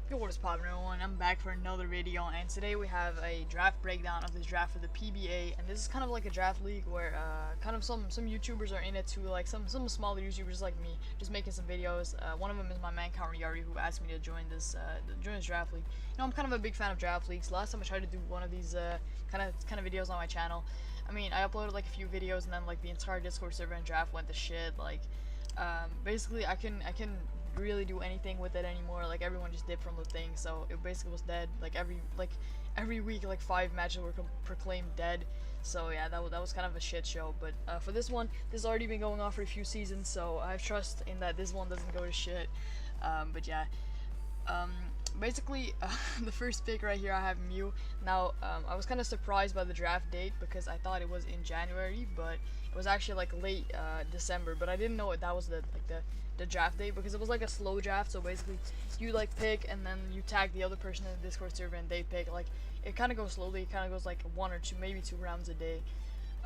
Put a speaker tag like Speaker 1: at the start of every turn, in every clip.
Speaker 1: Yo, what is poppin', everyone? I'm back for another video, and today we have a draft breakdown of this draft for the PBA. And this is kind of like a draft league where kind of some YouTubers are in it too, like some smaller YouTubers like me, just making some videos. One of them is my man Yari, who asked me to join this draft league. You know, I'm kind of a big fan of draft leagues. Last time I tried to do one of these kind of videos on my channel, I mean, I uploaded like a few videos, and then like the entire Discord server and draft went to shit. Like, basically, I can really do anything with it anymore. Like, everyone just dipped from the thing, so it basically was dead. Like every week, like 5 matches were proclaimed dead. So yeah, that was kind of a shit show. But for this one, this has already been going on for a few seasons, so I have trust in that this one doesn't go to shit. But yeah, basically, the first pick right here, I have Mew. Now, I was kind of surprised by the draft date because I thought it was in January, but it was actually like late December. But I didn't know that was the draft date, because it was like a slow draft. So basically, you like pick, and then you tag the other person in the Discord server, and they pick. Like, it kind of goes slowly. It kind of goes like 1 or 2, maybe 2 rounds a day.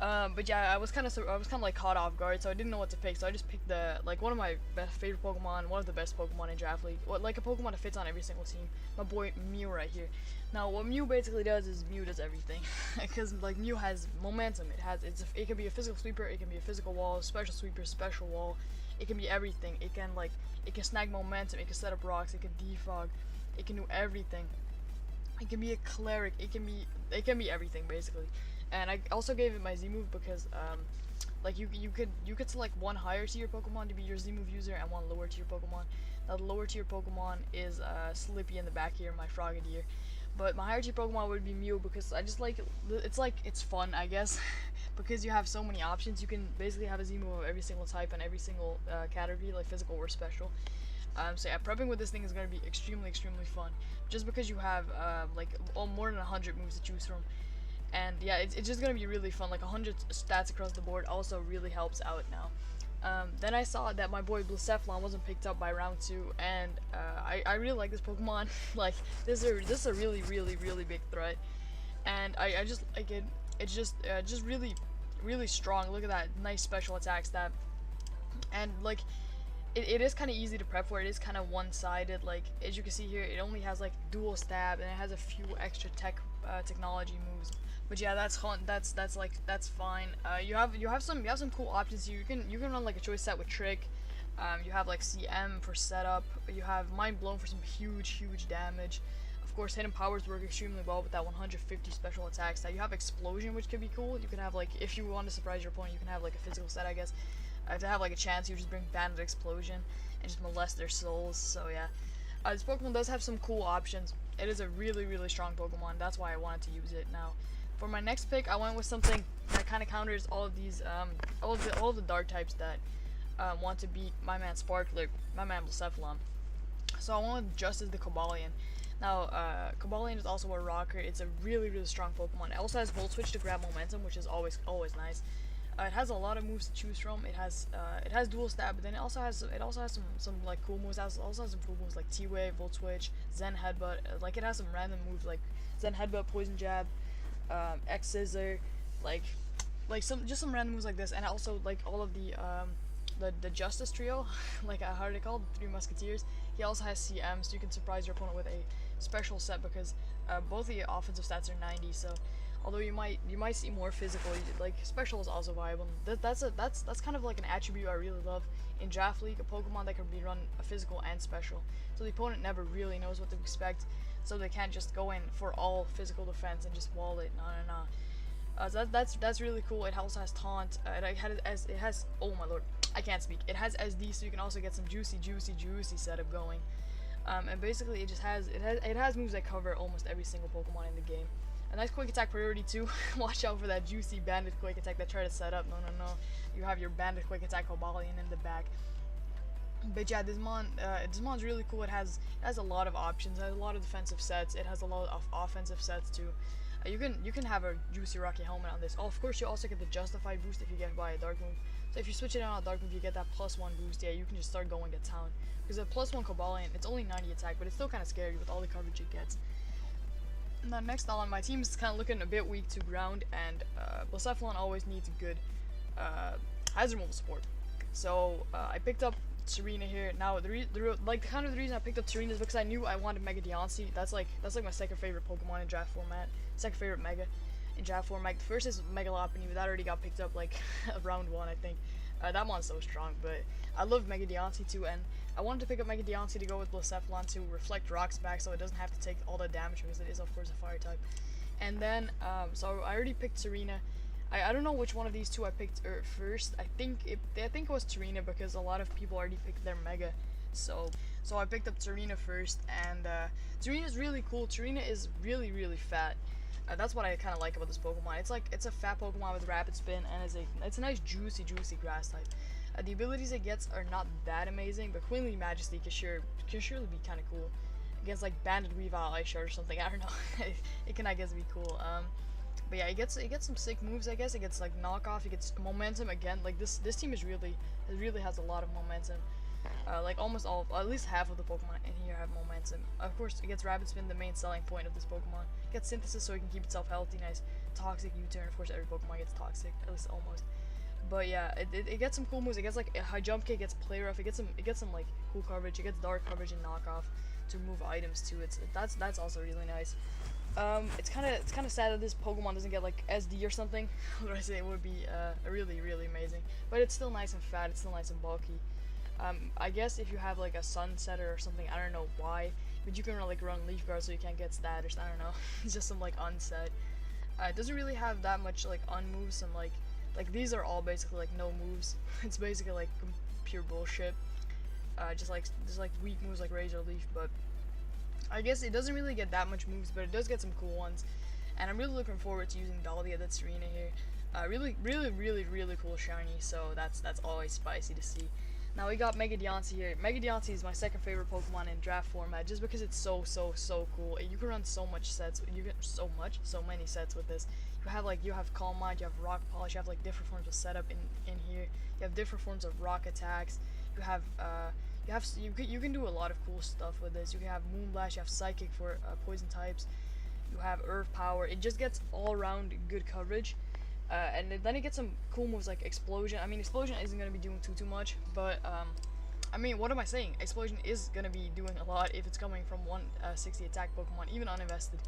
Speaker 1: But yeah, I was kind of like caught off guard, so I didn't know what to pick. So I just picked one of my favorite Pokemon, one of the best Pokemon in Draft League. Like a Pokemon that fits on every single team. My boy Mew right here. Now, what Mew basically does is Mew does everything, because like Mew has momentum. It can be a physical sweeper, it can be a physical wall, special sweeper, special wall. It can be everything. It can snag momentum. It can set up rocks. It can defog. It can do everything. It can be a cleric. It can be everything basically. And I also gave it my Z move because like you could select one higher tier Pokemon to be your Z move user and one lower tier Pokemon. Now, the lower tier Pokemon is Slippy in the back here, my Frogadier. But my higher tier Pokemon would be Mew, because I just like it's fun, I guess. Because you have so many options. You can basically have a Z move of every single type and every single category, like physical or special. So yeah, prepping with this thing is going to be extremely fun, just because you have more than 100 moves to choose from. And yeah, it's just going to be really fun. Like 100 stats across the board also really helps out now. Then I saw that my boy Blacephalon wasn't picked up by round 2, and I really like this Pokemon. Like, this is a really big threat, and I just like it. It's just really strong. Look at that nice special attack stat, and like it is kind of easy to prep for. It is kind of one-sided. Like, as you can see here, it only has like dual stab, and it has a few extra technology moves. But yeah, that's fine. You have some cool options. You can run like a choice set with Trick. You have like CM for setup. You have Mind Blown for some huge damage. Of course, hidden powers work extremely well with that 150 special attacks. Now, you have Explosion, which could be cool. You can have, like, if you want to surprise your opponent, you can have like a physical set, I guess. To have like a chance, you just bring Bandit Explosion and just molest their souls. So yeah, this Pokemon does have some cool options. It is a really strong Pokemon. That's why I wanted to use it. Now, for my next pick, I went with something that kind of counters all of these, all of the dark types that want to beat my man Sparkler, my man Blacephalon. So I went with Justice the Cobalion. Now, Cobalion is also a rocker. It's a really strong Pokemon. It also has Volt Switch to grab momentum, which is always nice. It has a lot of moves to choose from. It has dual stab, but then it also has some like cool moves. It also has some cool moves like T-Wave, Volt Switch, Zen Headbutt. Like, it has some random moves like Zen Headbutt, Poison Jab, X Scissor, like some random moves like this. And also like all of the Justice Trio, like how are they called? The 3 Musketeers. He also has CM, so you can surprise your opponent with a special set, because both the offensive stats are 90. So although you might see more physical, like special is also viable. That's kind of like an attribute I really love in Draft League, a Pokemon that can be run a physical and special. So the opponent never really knows what to expect, so they can't just go in for all physical defense and just wall it. No. So that's really cool. It also has Taunt. It has oh my lord, I can't speak. It has SD, so you can also get some juicy setup going. And basically, it has moves that cover almost every single Pokemon in the game. A nice quick attack priority too. Watch out for that juicy Bandit quick attack that try to set up. No. You have your Bandit quick attack Cobalion in the back. But yeah, this mon's really cool. It has a lot of options. It has a lot of defensive sets. It has a lot of offensive sets too. You can have a juicy Rocky Helmet on this. Oh, of course, you also get the Justified boost if you get by a Dark move. So if you switch it on a Dark move, you get that +1 boost. Yeah, you can just start going to town. Because the +1 Cobalion, it's only 90 attack, but it's still kind of scary with all the coverage it gets. Now, next on, my team is kind of looking a bit weak to ground, and Blacephalon always needs good hazard removal support. So I picked up Serena here. Now, like kind of the reason I picked up Serena is because I knew I wanted Mega Deontay. That's like my second favorite Pokemon in draft format. Second favorite Mega in draft format. The first is Mega Lopunny, but that already got picked up like round 1, I think. That one's so strong, but I love Mega Deontay too, and I wanted to pick up Mega Deontay to go with Blacephalon to reflect rocks back, so it doesn't have to take all the damage because it is of course a fire type. And then, so I already picked Serena. I don't know which one of these two I picked first. I think it was Serena because a lot of people already picked their Mega. So I picked up Serena first, and Serena is really cool. Serena is really fat. That's what I kind of like about this Pokemon. It's a fat Pokemon with rapid spin, and it's a nice juicy grass type. The abilities it gets are not that amazing, but Queenly Majesty can surely be kind of cool against like Banded Weavile, Ice Shard or something. I don't know. It can, I guess, be cool. But yeah, it gets some sick moves, I guess. It gets like knockoff, it gets momentum again. Like this team really has a lot of momentum. Like almost at least half of the Pokemon in here have momentum. Of course, it gets Rapid Spin, the main selling point of this Pokemon. It gets Synthesis so it can keep itself healthy, nice Toxic U-turn. Of course, every Pokemon gets Toxic, at least almost. But yeah, it gets some cool moves. It gets like a high jump kick, it gets Play Rough, it gets some like cool coverage. It gets Dark coverage and knockoff to remove items too. That's also really nice. It's kind of sad that this Pokemon doesn't get like SD or something. What would I say? It would be really amazing. But it's still nice and fat. It's still nice and bulky. I guess if you have like a Sunsetter or something, I don't know why, but you can like run Leaf Guard so you can't get status. I don't know. It's just some like unset. It doesn't really have that much like unmoves. Some like these are all basically like no moves. It's basically like pure bullshit. Just like weak moves like Razor Leaf, but I guess it doesn't really get that much moves, but it does get some cool ones. And I'm really looking forward to using Dahlia, that's Serena here. Really cool shiny, so that's always spicy to see. Now we got Mega Deontay here. Mega Deontay is my second favorite Pokemon in draft format, just because it's so cool. You can run so much sets. You get so many sets with this. You have Calm Mind, you have Rock Polish, you have like different forms of setup in here. You have different forms of rock attacks. You can do a lot of cool stuff with this. You can have Moonblast, you have Psychic for poison types. You have Earth Power. It just gets all around good coverage. And then it gets some cool moves like Explosion. I mean, Explosion isn't going to be doing too much, but I mean, what am I saying? Explosion is going to be doing a lot if it's coming from 160 attack Pokemon, even uninvested.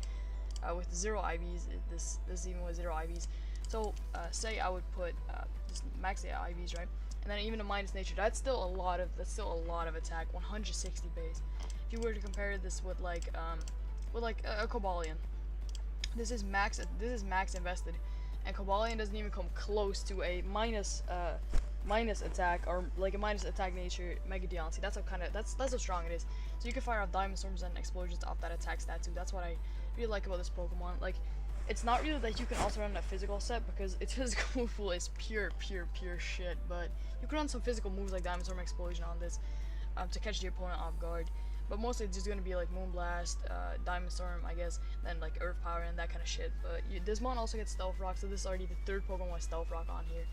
Speaker 1: With 0 IVs, this even with 0 IVs. So say I would put just max the IVs, right? And then even a minus nature, that's still a lot of attack, 160 base. If you were to compare this with like a Cobalion, this is max invested, and Cobalion doesn't even come close to a minus attack or like a minus attack nature Mega Deontay. That's how strong it is. So you can fire off Diamond Storms and Explosions off that attack stat too. That's what I really like about this Pokemon. Like, it's not really that you can also run a physical set because its physical move is pure shit, but you can run some physical moves like Diamond Storm Explosion on this to catch the opponent off guard. But mostly it's just going to be like Moonblast, Diamond Storm, I guess, then like Earth Power and that kind of shit. But this mon also gets Stealth Rock, so this is already the third Pokemon with Stealth Rock on here.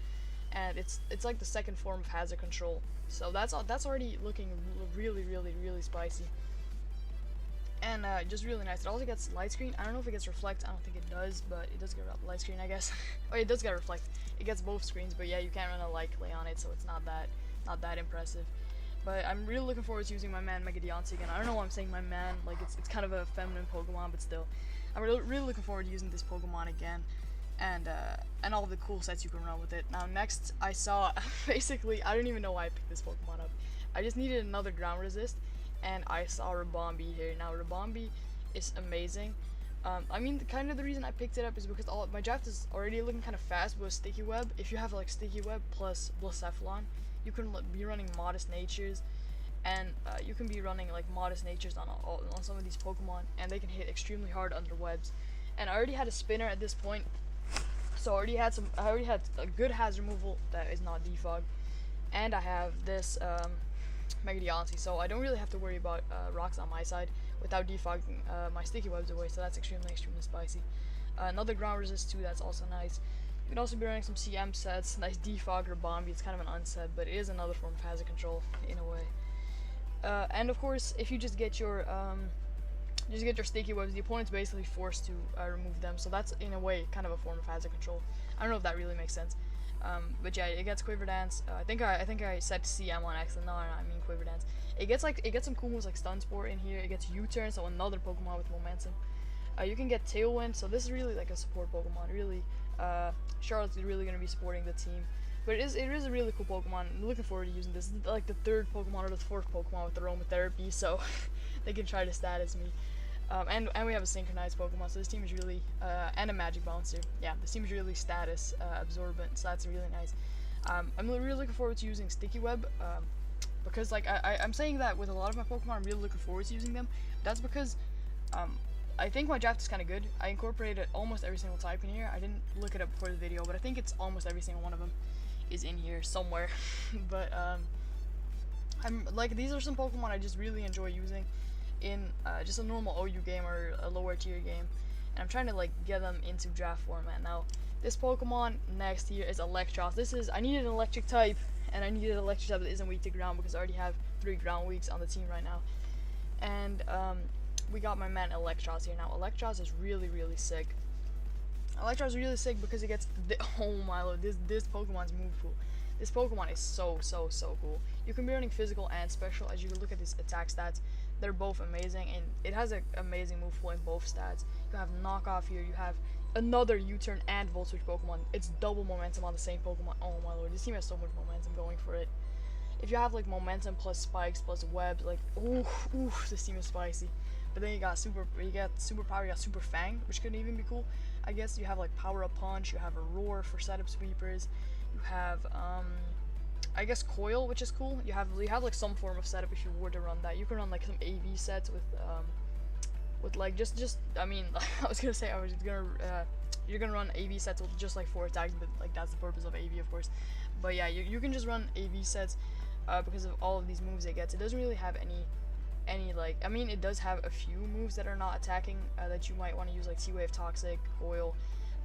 Speaker 1: And it's like the second form of Hazard Control. So that's already looking really spicy. And just really nice. It also gets Light Screen. I don't know if it gets Reflect. I don't think it does, but it does get Light Screen, I guess. Oh, it does get Reflect. It gets both screens, but yeah, you can't run a Light Clay on it, so it's not that impressive. But I'm really looking forward to using my man Mega Deontay again. I don't know why I'm saying my man. Like it's kind of a feminine Pokemon, but still, I'm really looking forward to using this Pokemon again, and all of the cool sets you can run with it. Now next, I saw basically I don't even know why I picked this Pokemon up. I just needed another ground resist. And I saw Ribombee here. Now Ribombee is amazing. I mean, kind of the reason I picked it up is because my draft is already looking kind of fast with Sticky Web. If you have like Sticky Web plus Blacephalon, you can be running Modest Natures, and you can be running like Modest Natures on some of these Pokemon, and they can hit extremely hard under webs. And I already had a spinner at this point, so I already had a good hazard removal that is not defog, and I have this Mega Deontay, so I don't really have to worry about rocks on my side without defogging my Sticky Webs away, so that's extremely spicy. Another ground resist too, that's also nice. You can also be running some CM sets, nice defog or Bombi. It's kind of an unset, but it is another form of hazard control in a way. And of course, if you just get your Sticky Webs, the opponent's basically forced to remove them, so that's in a way kind of a form of hazard control. I don't know if that really makes sense. But yeah, it gets Quiver Dance. I think I said CM on accident. No, I mean Quiver Dance. It gets some cool moves like Stun Spore in here. It gets U-Turn, so another Pokemon with momentum. You can get Tailwind, so this is really like a support Pokemon. Really, Charlotte's really gonna be supporting the team. But it is a really cool Pokemon. I'm looking forward to using this. This is like the third Pokemon or the fourth Pokemon with aromatherapy, so they can try to status me. And we have a synchronized Pokemon, so this team is really, and a Magic Bouncer. Yeah, this team is really status absorbent, so that's really nice. I'm really looking forward to using Sticky Web, because like I'm saying that with a lot of my Pokemon, I'm really looking forward to using them. That's because I think my draft is kind of good. I incorporated almost every single type in here. I didn't look it up before the video, but I think it's almost every single one of them is in here somewhere. But I'm like, these are some Pokemon I just really enjoy using in just a normal OU game or a lower tier game, and I'm trying to like get them into draft format. Now this Pokemon next here is Electros. I needed an electric type, and I needed an electric type that isn't weak to ground because I already have 3 ground weaks on the team right now. And we got my man Electros here. Now Electros is really sick. Electros is really sick because it gets oh my lord, this Pokemon's move pool. This Pokemon is so cool. You can be running physical and special. As you look at these attack stats, they're both amazing, and it has an amazing move pool in both stats. You have knockoff here, you have another U-turn and Volt Switch Pokemon. It's double momentum on the same Pokemon. Oh my lord, this team has so much momentum going for it. If you have like momentum plus spikes plus webs, like ooh, this team is spicy. But then you got super power, you got Super Fang, which could even be cool. I guess you have like Power Up Punch, you have a Roar for setup sweepers, you have I guess Coil, which is cool. You have like some form of setup if you were to run that. You can run like some AV sets with like just I mean I was gonna say you're gonna run AV sets with just like 4 attacks, but like that's the purpose of AV, of course. But yeah, you can just run AV sets because of all of these moves it gets. It doesn't really have any like, I mean, it does have a few moves that are not attacking that you might want to use, like T-Wave, Toxic, Coil,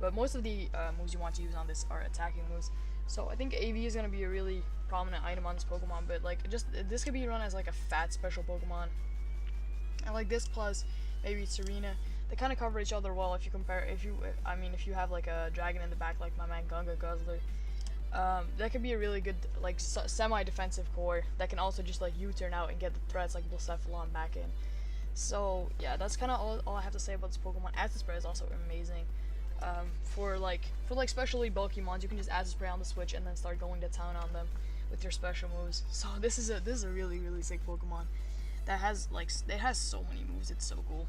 Speaker 1: but most of the moves you want to use on this are attacking moves. So I think AV is going to be a really prominent item on this Pokemon, but like this could be run as like a fat special Pokemon. And like this plus maybe Serena, they kind of cover each other well if you compare, if you have like a dragon in the back like my man Gunga Guzzler. That could be a really good like semi-defensive core that can also just like U-turn out and get the threats like Blacephalon back in. So yeah, that's kind of all I have to say about this Pokemon. Acid Spray is also amazing. For especially bulky mons, you can just Acid Spray on the switch and then start going to town on them with your special moves. So this is a really sick Pokemon that has like it has so many moves. It's so cool.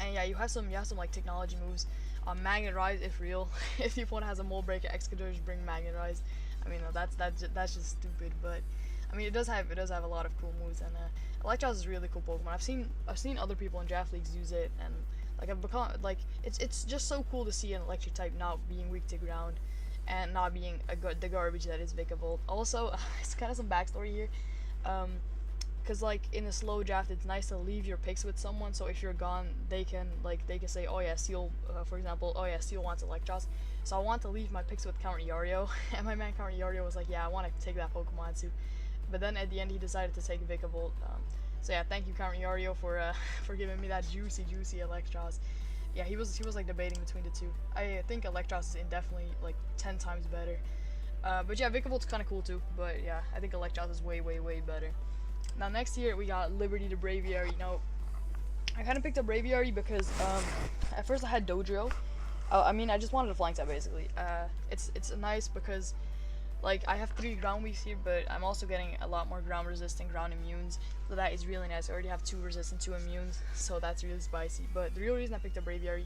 Speaker 1: And yeah, you have some like technology moves. Magnet Rise if real. If your opponent has a Mold Breaker, Excador, just bring Magnet Rise. I mean, no, that's just stupid, but I mean, it does have a lot of cool moves, and Electros is a really cool Pokemon. I've seen other people in draft leagues use it, and like I've become like it's just so cool to see an electric type not being weak to ground, and not being the garbage that is Vikavolt. Also, it's kind of some backstory here. Because like in a slow draft, it's nice to leave your picks with someone, so if you're gone, they can say, oh yeah, Seal, for example, oh yeah, Seal wants Electros, so I want to leave my picks with Count Yario, and my man Count Yario was like, yeah, I want to take that Pokemon too, but then at the end he decided to take Vikavolt. So yeah, thank you Count Yario for giving me that juicy Electros. Yeah, he was like debating between the two. I think Electros is indefinitely like 10 times better, but yeah, Vikavolt's kind of cool too, but yeah, I think Electros is way better. Now next here we got Liberty the Braviary. Now I kind of picked up Braviary because at first I had Dodrio. I mean, I just wanted a flying type basically. It's nice because like I have 3 ground weeks here, but I'm also getting a lot more ground resistant, ground immunes, so that is really nice. I already have 2 resistant, 2 immunes, so that's really spicy. But the real reason I picked up Braviary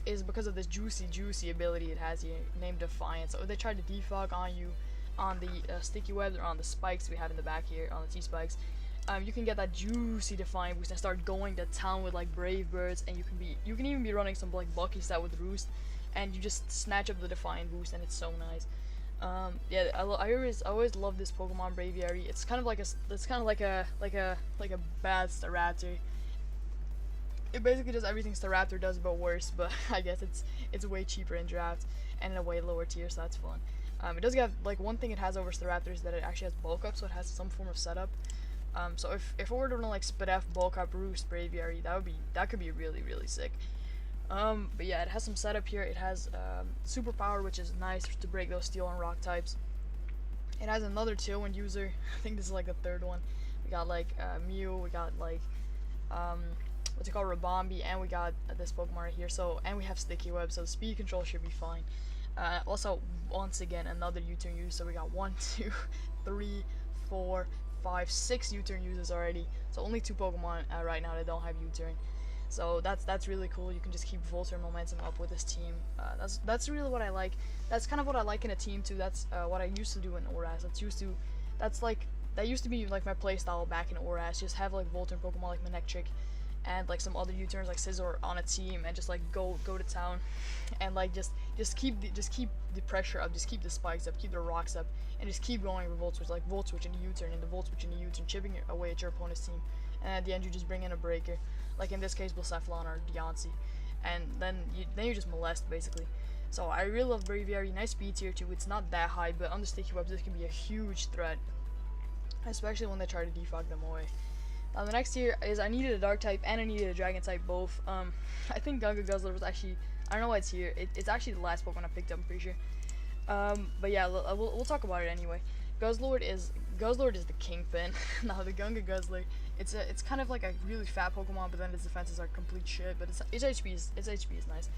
Speaker 1: is because of this juicy ability it has here, named Defiance. So if they try to defog on you on the sticky webs or on the spikes we have in the back here, on the T-spikes, you can get that juicy Defiant boost and start going to town with like Brave Birds, and you can even be running some like Bucky set with Roost, and you just snatch up the Defiant boost, and it's so nice. Yeah, I always love this Pokemon Braviary. It's kind of like a bad Staraptor. It basically does everything Staraptor does but worse, but I guess it's way cheaper in draft and in a way lower tier, so that's fun. It does have like one thing it has over Staraptor is that it actually has bulk up, so it has some form of setup. So if I were to run like Spidef, bulk up, Roost, Braviary, that could be really sick. But yeah, it has some setup here. It has superpower, which is nice to break those steel and rock types. It has another tailwind user. I think this is like the third one. We got like Mew, we got like what's it called, Rabombi, and we got this Pokemon right here. So, and we have Sticky Web, so the speed control should be fine. Also, once again, another U-turn use. So we got 1, 2, 3, 4, 5, 6 U-turn uses already. So only 2 Pokemon right now that don't have U-turn. So that's really cool. You can just keep Volturn momentum up with this team. That's really what I like. That's kind of what I like in a team too. That's what I used to do in ORAS. That used to be like my playstyle back in ORAS. Just have like Volturn Pokemon like Manectric and like some other U-turns like Scizor on a team, and just like go to town, and like just keep the pressure up, just keep the spikes up, keep the rocks up, and just keep going with Volt Switch, like Volt Switch into U-turn, into Volt Switch into U-turn, chipping away at your opponent's team, and at the end you just bring in a breaker, like in this case Blacephalon or Deontay, and then you just molest basically. So I really love Braviary. Nice speed tier too. It's not that high, but on the sticky webs this can be a huge threat, especially when they try to defog them away. The next tier is I needed a dark type and I needed a dragon type both. I think Gunga Guzzler was actually, I don't know why it's here. It's actually the last Pokemon I picked up, I'm pretty sure. But yeah, we'll talk about it anyway. Guzzlord is the kingpin. Now the Gunga Guzzler, it's kind of like a really fat Pokemon, but then its defenses are complete shit. But its HP is nice,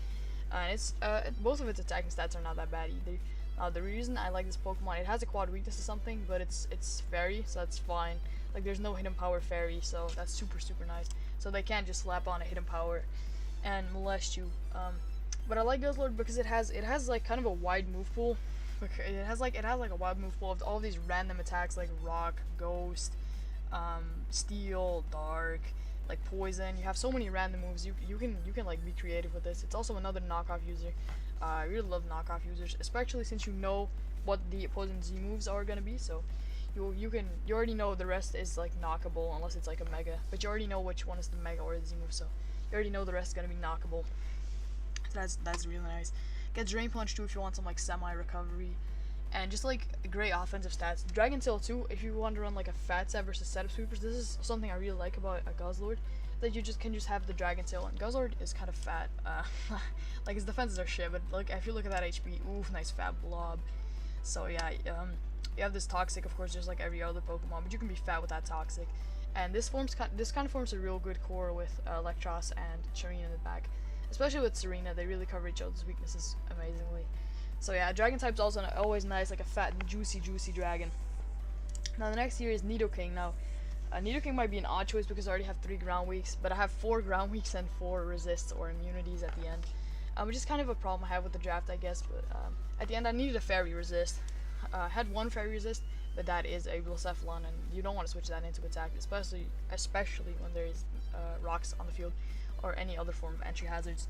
Speaker 1: and it's both of its attacking stats are not that bad either. The reason I like this Pokemon, it has a quad weakness or something, but it's fairy, so that's fine. Like there's no hidden power fairy, so that's super nice. So they can't just slap on a hidden power and molest you. But I like Guzzlord because it has like kind of a wide move pool. It has like a wide move pool of all these random attacks like rock, ghost, steel, dark, like poison. You have so many random moves. You can like be creative with this. It's also another knockoff user. I really love knockoff users, especially since you know what the opposing Z moves are gonna be. So you already know the rest is like knockable unless it's like a mega, but you already know which one is the mega or the Z move. So you already know the rest is gonna be knockable. So that's really nice. Get Drain Punch too if you want some like semi recovery, and just like great offensive stats. Dragon Tail too if you want to run like a fat set versus setup sweepers. This is something I really like about a Guzzlord, that you can just have the Dragon Tail, and Guzzlord is kind of fat. Like his defenses are shit, but like if you look at that HP, oof, nice fat blob. So yeah, you have this Toxic, of course, just like every other Pokemon, but you can be fat with that Toxic. And this kind of forms a real good core with Electros and Serena in the back. Especially with Serena, they really cover each other's weaknesses amazingly. So yeah, Dragon type's also always nice, like a fat, juicy dragon. Now the next tier is Nidoking. Now, Nidoking might be an odd choice because I already have 3 ground weeks, but I have 4 ground weeks and 4 resists or immunities at the end. Which is kind of a problem I have with the draft, I guess, but at the end I needed a fairy resist. I had 1 fairy resist, but that is a Blacephalon, and you don't want to switch that into attack, especially when there is rocks on the field or any other form of entry hazards.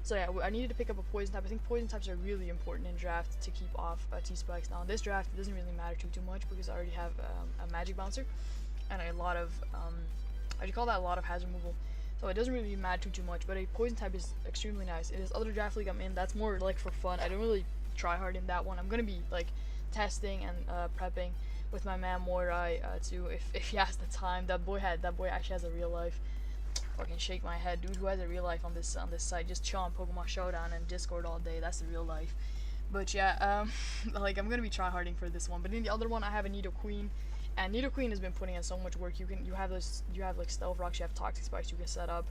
Speaker 1: So yeah, I needed to pick up a poison type. I think poison types are really important in draft to keep off T-Spikes. Now in this draft it doesn't really matter too much because I already have a magic bouncer and a lot of a lot of hazard removal. So it doesn't really matter too much, but a poison type is extremely nice. It is other draft league I'm in, that's more like for fun. I don't really try hard in that one. I'm gonna be like testing and prepping with my man Moirai too, if he has the time. That boy actually has a real life. Fucking shake my head, dude. Who has a real life on this site? Just chill on Pokemon Showdown and Discord all day. That's the real life. But yeah, like I'm gonna be tryharding for this one. But in the other one, I have a Nidoqueen, and Nidoqueen has been putting in so much work. You have like Stealth Rocks, you have Toxic Spikes you can set up,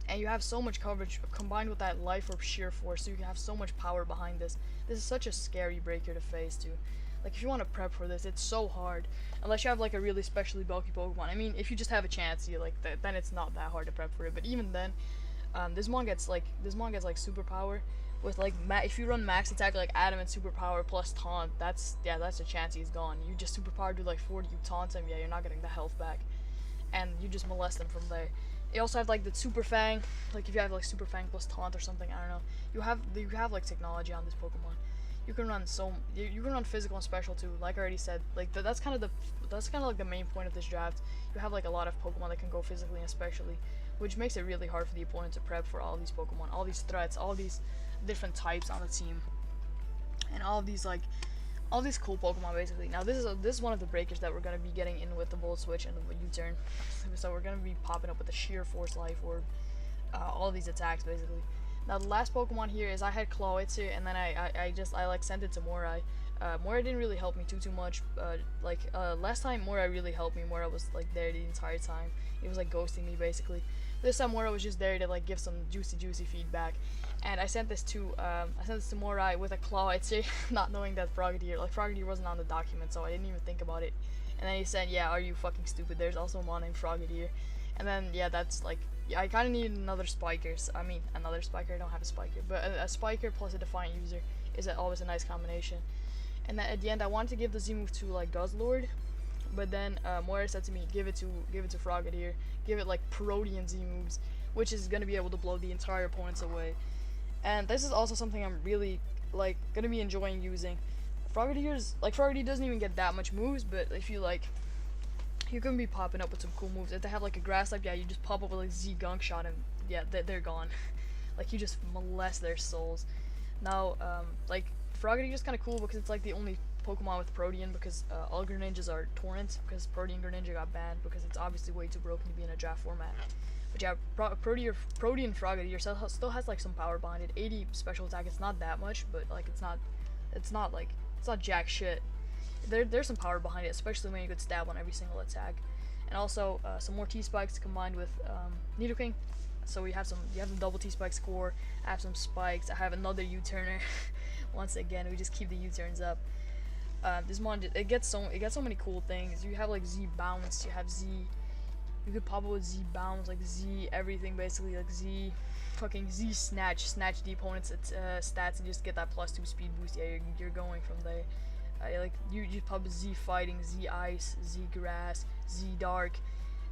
Speaker 1: and you have so much coverage combined with that Life Orb Sheer Force. So you can have so much power behind this. This is such a scary breaker to face too. Like if you want to prep for this, it's so hard. Unless you have like a really specially bulky Pokemon. I mean, if you just have a chance, then it's not that hard to prep for it. But even then, this mon gets like superpower with like if you run max attack like Adamant superpower plus taunt, that's a chance he's gone. You just superpower do like 40, you taunt him, yeah, you're not getting the health back, and you just molest him from there. You also have like the Super Fang, like if you have like Super Fang plus taunt or something, I don't know. You have like technology on this Pokemon. You can run you can run physical and special too. Like I already said, like that's kind of like the main point of this draft. You have like a lot of Pokemon that can go physically and especially, which makes it really hard for the opponent to prep for all these Pokemon, all these threats, all these different types on the team, and all these cool Pokemon basically. Now this is one of the breakers that we're gonna be getting in with the Volt Switch and the U-turn. So we're gonna be popping up with the Sheer Force Life Orb. all of these attacks basically. Now the last Pokemon here is I had Clawitzer, and then I like sent it to Morai. Morai didn't really help me too much. Last time Morai really helped me. Morai was like there the entire time. It was like ghosting me basically. This time Morai was just there to like give some juicy feedback. And I sent this to Morai with a Clawitzer, not knowing that Frogadier wasn't on the document, so I didn't even think about it. And then he said, "Yeah, are you fucking stupid? There's also a mon named Frogadier." And then yeah, that's like, yeah, I kind of need another Spiker. Another Spiker. I don't have a Spiker, but a Spiker plus a Defiant user is always a nice combination. And then at the end, I wanted to give the Z move to like Guzzlord, but then Moira said to me, give it to Frogadier, give it like Protean Z moves, which is gonna be able to blow the entire opponents away. And this is also something I'm really like gonna be enjoying using. Frogadier doesn't even get that much moves, but if you like, you're gonna be popping up with some cool moves. If they have like a grass type, yeah, you just pop up with like Z Gunk Shot and yeah, they're gone. Like you just molest their souls. Now, like Frogadier is kind of cool because it's like the only Pokemon with Protean, because all Greninjas are Torrent, because Protean Greninja got banned because it's obviously way too broken to be in a draft format. But yeah, Protean Frogadier still has like some power behind it. 80 special attack. It's not that much, but like it's not jack shit. There's some power behind it, especially when you could stab on every single attack. And also some more T-Spikes combined with Nidoking. So you have the double T-Spike score. I have some spikes. I have another U-turner. Once again, we just keep the U-turns up. This mon, it gets so many cool things. You have like Z bounce. You have Z. You could pop it with Z bounce, like Z everything basically, like Z snatch the opponent's stats and just get that +2 speed boost. Yeah, you're going from there. Like you pop Z fighting, Z ice, Z grass, Z dark.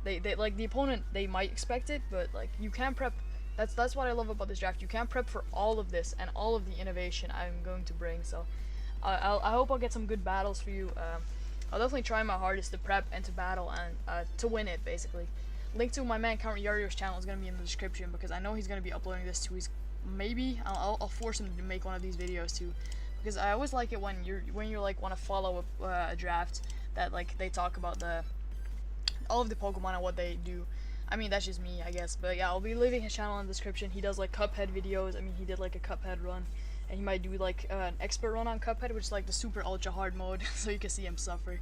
Speaker 1: They like the opponent, they might expect it, but like you can prep. That's what I love about this draft. You can prep for all of this and all of the innovation I'm going to bring. So I hope I'll get some good battles for you. I'll definitely try my hardest to prep and to battle and to win it basically. Link to my man Count Yario's channel is gonna be in the description, because I know he's gonna be uploading this to his. Maybe I'll force him to make one of these videos too, because I always like it when you're like want to follow a draft that like they talk about all of the Pokemon and what they do. I mean, that's just me, I guess. But yeah, I'll be leaving his channel in the description. He does like Cuphead videos. I mean, he did like a Cuphead run, and he might do like an expert run on Cuphead, which is like the super ultra hard mode, so you can see him suffer.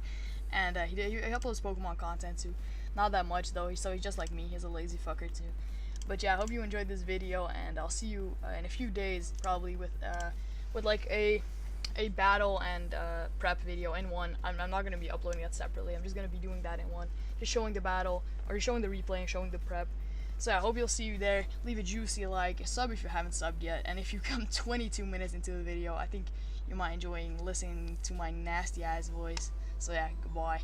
Speaker 1: And he uploads Pokemon content too. Not that much though. He's just like me. He's a lazy fucker too. But yeah, I hope you enjoyed this video, and I'll see you in a few days probably with like a battle and prep video in one. I'm not gonna be uploading that separately. I'm just gonna be doing that in one, just showing the battle, or showing the replay and showing the prep. So yeah, I hope you'll see you there. Leave a juicy like, a sub if you haven't subbed yet, and if you come 22 minutes into the video, I think you might enjoy listening to my nasty ass voice. So yeah, goodbye.